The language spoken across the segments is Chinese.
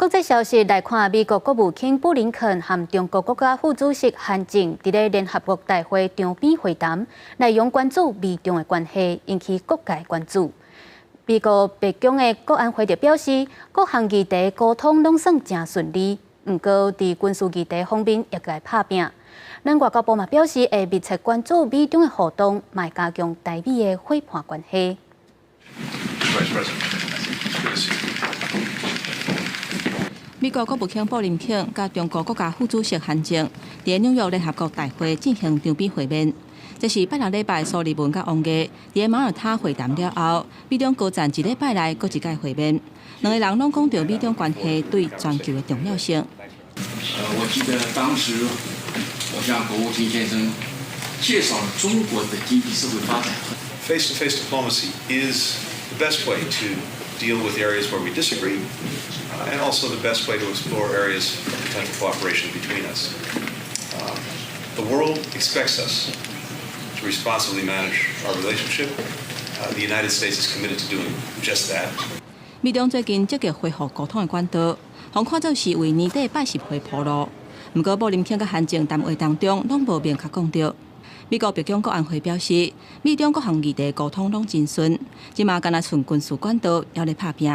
国际消息来看，美国国务卿布林肯和中国国家副主席韩正伫咧联合国大会场边会谈，内容关注美中的关系，引起各界关注。美国白宫的国安会就表示，各项议题沟通拢算真顺利，不过伫军事议题方面也该拍拼。咱外交部嘛表示，会密切关注美中的互动，卖加强台美的伙伴关系。美国国务卿布林肯甲中国国家副主席韩正伫纽约联合国大会进行场边会面。这是8礼拜苏利文甲王毅伫马耳他会谈了后，美中高层1礼拜来各一届会面，两个人拢讲到美中关系对全球的重要性。我记得当时我向国务卿先生介绍了中国的经济社会发展。Face-to-face diplomacy is the best way to deal with areas where we disagree, and also the best way to explore areas of potential cooperation between us. The world expects us to responsibly manage our relationship. The United States is committed to doing just that. 美中最近积极恢复沟通的管道，互看做是为年底拜习会铺路。不过，布林肯甲韩正谈话当中拢无明确讲到。美国白宫国安会表示，美中各项议题沟通拢真顺，即马敢若剩军事管道还咧拍拼。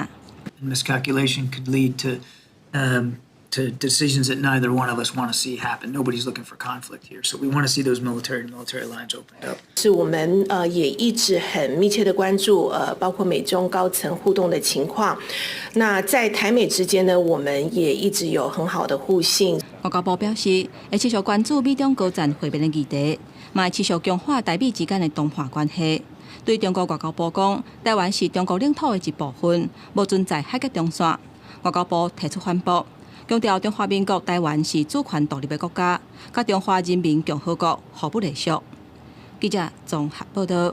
Miscalculation could lead to decisions that neither one of us want to see happen. Nobody's looking for conflict here, so we want to see those military lines opened up. 是我们也一直很密切的关注包括美中高层互动的情况。那在台美之间呢，我们也一直有很好的互信。外交部表示，会持续关注美中高层会面的议题，嘛会持续强化台美之间的同化关系。对中国外交部讲，台湾是中国领土的一部分，无存在海角中线。外交部提出反驳，强调中华民国台湾是主权独立的国家，甲中华人民共和国互不隶属。记者综合报道。